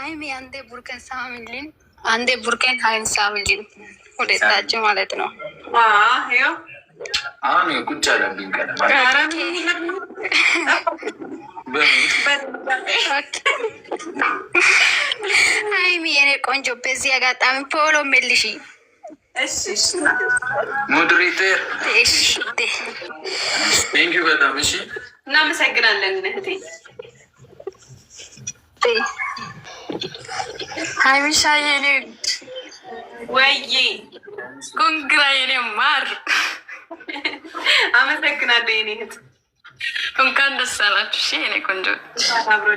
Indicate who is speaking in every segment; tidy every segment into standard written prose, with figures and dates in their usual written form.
Speaker 1: ሀይሚ አንዴ ቡርቀን ሳምልን፣ አንዴ ቡርቀን ሀይን ሳምልን ወደታቸው ማለት ነው።
Speaker 2: አሁን ቁጭ አለብኝ
Speaker 1: ሀይሚ የኔ ቆንጆ፣ በዚህ አጋጣሚ ፖሎ መልሺ
Speaker 2: ሞዴሬተር። ቴንኪ በጣም እሺ፣
Speaker 3: እናመሰግናለን እህቴ።
Speaker 1: ሀይሚሻ የኔ
Speaker 3: ወይዬ
Speaker 1: ኮንግራ የኔ ማር፣
Speaker 3: አመሰግናለሁ የኔ እህት።
Speaker 1: እንኳን ደስ አላችሁ። እሺ የኔ ቆንጆ፣
Speaker 2: አብሮ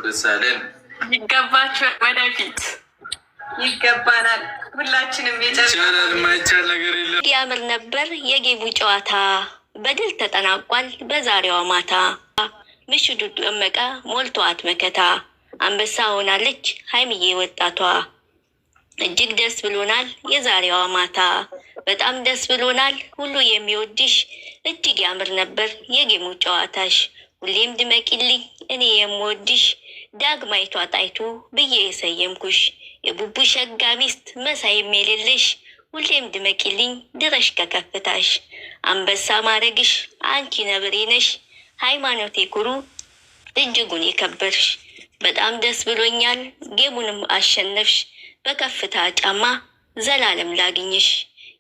Speaker 2: ደስ አለን።
Speaker 1: ይገባችሁ፣ ወደፊት
Speaker 3: ይገባናል። ሁላችንም
Speaker 2: ይቻላል፣ የማይቻል ነገር የለም።
Speaker 4: ያምር ነበር የጌሙ ጨዋታ፣ በድል ተጠናቋል በዛሬዋ ማታ። ምሽቱ ደመቀ ሞልቷት መከታ፣ አንበሳ ሆናለች ሀይሚዬ ወጣቷ። እጅግ ደስ ብሎናል የዛሬዋ ማታ፣ በጣም ደስ ብሎናል ሁሉ የሚወድሽ። እጅግ ያምር ነበር የጌሙ ጨዋታሽ፣ ሁሌም ድመቂልኝ እኔ የምወድሽ። ዳግማይቷ ጣይቱ ብዬ የሰየምኩሽ፣ የቡቡ ሸጋ ሚስት መሳይም የሌለሽ። ሁሌም ድመቂልኝ ድረሽ ከከፍታሽ፣ አንበሳ ማረግሽ አንቺ ነብሬ ነሽ። ሃይማኖቴ ኩሩ እጅጉን የከበርሽ፣ በጣም ደስ ብሎኛል ጌሙንም አሸነፍሽ። በከፍታ ጫማ ዘላለም ላግኝሽ፣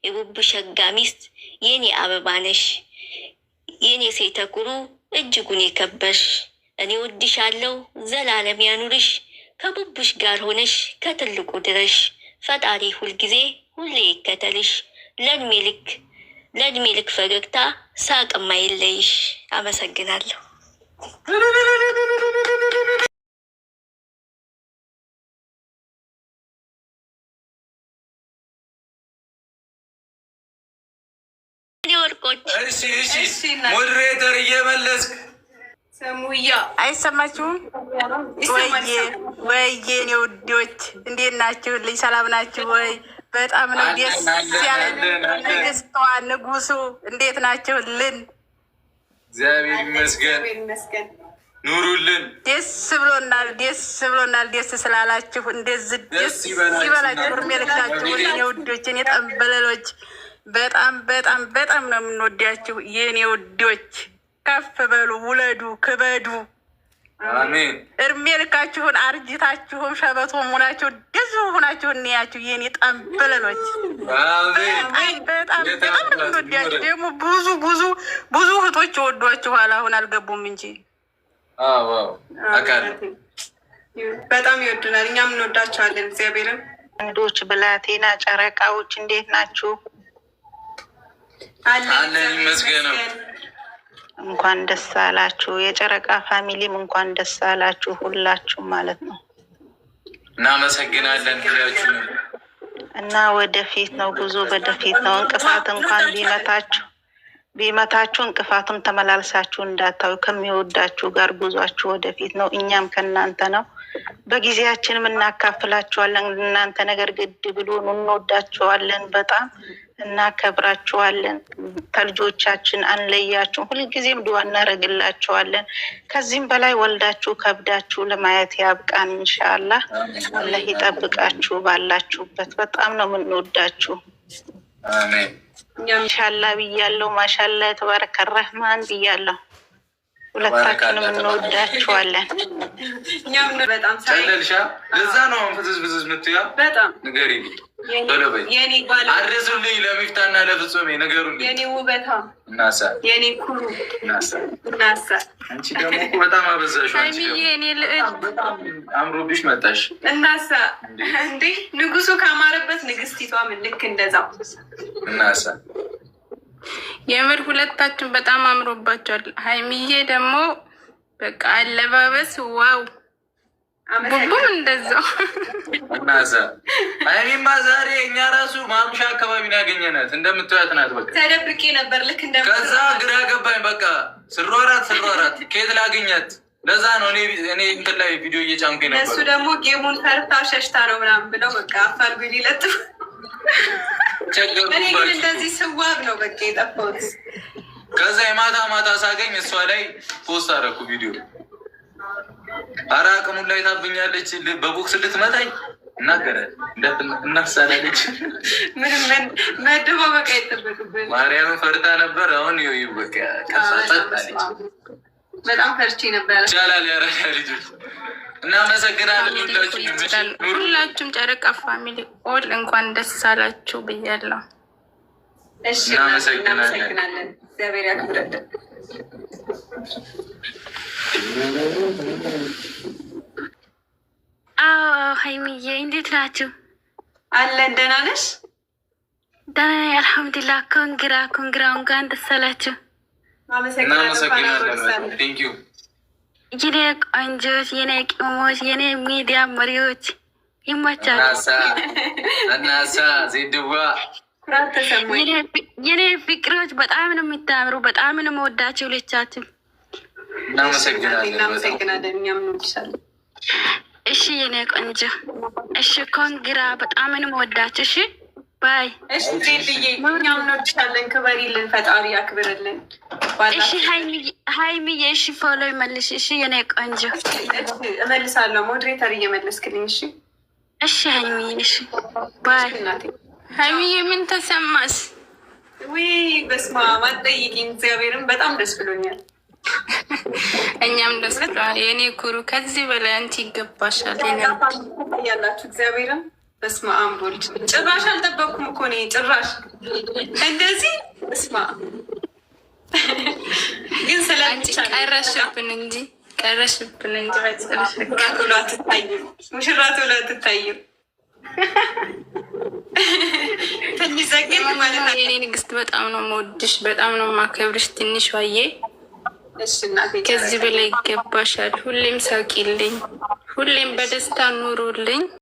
Speaker 4: የቡቡ ሸጋ ሚስት የኔ አበባ ነሽ። የኔ ሴተ ኩሩ እጅጉን የከበርሽ፣ እኔ ወድሻለሁ ዘላለም ያኑርሽ። ከቡቡሽ ጋር ሆነሽ ከትልቁ ድረሽ፣ ፈጣሪ ሁልጊዜ ሁሌ ይከተልሽ። ለእድሜ ልክ ፈገግታ ሳቅማ የለይሽ። አመሰግናለሁ። ወርቆች
Speaker 2: ሞዴሬተር እየመለስክ
Speaker 3: ሰሙያ
Speaker 1: አይሰማችሁም? ወይዬ እኔ ውዶች እንዴት ናችሁልኝ? ሰላም ናችሁ ወይ? በጣም ነው ደስ ያለን። ንግስቷ ንጉሱ እንዴት ናችሁልን?
Speaker 2: እግዚአብሔር ይመስገን። ኑሩልን።
Speaker 1: ደስ ብሎናል፣ ደስ ብሎናል። ደስ ስላላችሁ እንደዚህ ደስ ይበላችሁ። እድሜ ልካችሁ የኔ ውዶች፣ የኔ ጠንበለሎች፣ በጣም በጣም በጣም ነው የምንወዳችሁ የኔ ውዶች። ከፍ በሉ፣ ውለዱ፣ ክበዱ።
Speaker 2: አሜን።
Speaker 1: እድሜ ልካችሁን አርጅታችሁም ሸበቶም ሆናችሁ ደስ ሆናችሁ እንያችሁ የኔ ጠንበለሎች። በጣም በጣም ነው የምንወዳችሁ። ደግሞ ብዙ እህቶች ወዷችኋል። አሁን አልገቡም እንጂ
Speaker 3: በጣም ይወዱናል። እኛም እንወዳቸዋለን። እግዚአብሔርን
Speaker 5: ወንዶች፣ ብላቴና ጨረቃዎች እንዴት ናችሁ?
Speaker 2: አለን ይመስገን።
Speaker 5: እንኳን ደስ አላችሁ። የጨረቃ ፋሚሊም እንኳን ደስ አላችሁ ሁላችሁም ማለት ነው።
Speaker 2: እናመሰግናለን ሁላችሁ
Speaker 5: እና ወደፊት ነው ጉዞ፣ ወደፊት ነው። እንቅፋት እንኳን ቢመታችሁ እንቅፋቱን ተመላልሳችሁ እንዳታዩ። ከሚወዳችሁ ጋር ጉዟችሁ ወደፊት ነው። እኛም ከእናንተ ነው። በጊዜያችንም እናካፍላችኋለን። እናንተ ነገር ግድ ብሎን እንወዳችኋለን፣ በጣም እናከብራችኋለን። ከልጆቻችን አንለያችሁም። ሁልጊዜም ዱዓ እናደርግላችኋለን። ከዚህም በላይ ወልዳችሁ ከብዳችሁ ለማየት ያብቃን። ኢንሻአላህ አላህ ይጠብቃችሁ ባላችሁበት። በጣም ነው የምንወዳችሁ።
Speaker 2: አሜን።
Speaker 5: ኢንሻአላህ ብያለሁ። ማሻአላህ ተባረከ ረህማን ብያለሁ። ሁለታችንም እንወዳችኋለን።
Speaker 3: እኛም በጣም
Speaker 2: ሰለልሻ። ለዛ ነው ፍዝዝ ምትያ
Speaker 3: በጣም
Speaker 2: ንገሪኝ።
Speaker 3: የኔ ባለ
Speaker 2: አድርሱልኝ ለሚፍታና ለፍጹሜ ንገሩልኝ።
Speaker 3: የኔ ውበታ
Speaker 2: እናሳ፣
Speaker 3: የኔ ኩሩ እናሳ።
Speaker 2: አንቺ ደግሞ በጣም አበዛሽው። አንቺ
Speaker 1: የኔ ልዕል
Speaker 2: በጣም አምሮብሽ መጣሽ።
Speaker 3: እናሳ እንዴ ንጉሱ ካማረበት ንግስቲቷ ምን ልክ እንደዛው
Speaker 2: እናሳ።
Speaker 1: የምር ሁለታችን በጣም አምሮባቸዋል። ሀይሚዬ ደግሞ በቃ አለባበስ ዋው፣ ቡቡም እንደዛው
Speaker 2: እናዛ። ሀይሚማ ዛሬ እኛ ራሱ ማምሻ አካባቢ ነው ያገኘናት። እንደምትያት ናት። በቃ
Speaker 3: ተደብቄ ነበር ልክ
Speaker 2: ከዛ ግራ ገባኝ። በቃ ስሯራት ከየት ላገኛት? ለዛ ነው እኔ እንትን ላይ ቪዲዮ እየጫንኩኝ ነበር።
Speaker 3: እሱ ደግሞ ጌሙን ፈርታ ሸሽታ ነው ምናምን ብለው በቃ አፋልጉኝ ሊለጥፉ። እኔ ግን እንደዚህ ስዋብ ነው በቃ የጠፋሁት።
Speaker 2: ከዛ የማታ ሳገኝ እሷ ላይ ፖስት አደረኩ ቪዲዮ። ኧረ አቅሙን ላይ ታብኛለች። በቦክስ ልትመታኝ እናገረ እናፍሳላለች።
Speaker 3: ምንም መደባበቅ አይጠበቅብን።
Speaker 2: ማርያምን ፈርታ ነበር። አሁን በቃ ቀሳጠጣለች።
Speaker 3: በጣም ፈርቼ ነበረ።
Speaker 2: ይቻላል ያረዳ ልጆች። እናመሰግናለን
Speaker 1: ሁላችሁም። ጨረቃ ፋሚሊ ኦል እንኳን ደስ አላችሁ ብያለሁ።
Speaker 3: እሺ እናመሰግናለን። እግዚአብሔር ያክብረልን።
Speaker 4: አዎ ሀይሚዬ እንዴት ናችሁ?
Speaker 3: አለን። ደህና ነሽ?
Speaker 4: ደህና ነኝ አልሐምዱሊላህ። ኮንግራ እንኳን ደስ አላችሁ።
Speaker 2: እናመሰግናለን። ቴንኪው
Speaker 4: የኔ ቆንጆች፣ የኔ ቅሞች፣ የኔ ሚዲያ መሪዎች ይመቻሉ።
Speaker 2: እናሳ ዜድዋ
Speaker 4: የኔ ፍቅሮች በጣም ነው የምታምሩ። በጣም ነው የምወዳቸው ልቻችሁ።
Speaker 3: እናመሰግናለን። እኛም እንወድሻለን።
Speaker 4: እሺ የኔ ቆንጆ። እሺ ኮንግራ በጣም ነው የምወዳቸው። እሺ ባይ።
Speaker 3: እሺ ዜድዬ እኛም እንወድሻለን። ክበሪልን፣ ፈጣሪ ያክብርልን።
Speaker 4: እሺ ሀይሚዬ እሺ ፎሎ ይመልሽ። እሺ የኔ ቆንጆ
Speaker 3: እመልሳለሁ። ሞዴሬተር እየመለስክልኝ። እሺ
Speaker 4: እሺ ሀይሚዬ እሺ ባይ።
Speaker 1: ሀይሚዬ ምን ተሰማሽ?
Speaker 3: ውይ በስመ አብ አትጠይቂኝ። እግዚአብሔርን በጣም ደስ ብሎኛል።
Speaker 1: እኛም ደስ ብሎናል። የኔ ኩሩ ከዚህ በላይ አንቺ ይገባሻል።
Speaker 3: ያላችሁ እግዚአብሔርን በስመ አብ ቦልድ ጭራሽ አልጠበቅኩም እኮ እኔ ጭራሽ እንደዚህ በስመ አብ ግን ስለ
Speaker 1: አንቺ ቀረሽብን እንጂ
Speaker 3: ሙሽራቱ አትታይም። ሙሽራቱ አትታይም። ትንሽ ዘግን ማለት ነው።
Speaker 1: የኔ ንግስት በጣም ነው የምወድሽ፣ በጣም ነው የማከብርሽ። ትንሽ ዋዬ ከዚህ በላይ ይገባሻል። ሁሌም ሳቂልኝ፣ ሁሌም በደስታ ኑሩልኝ።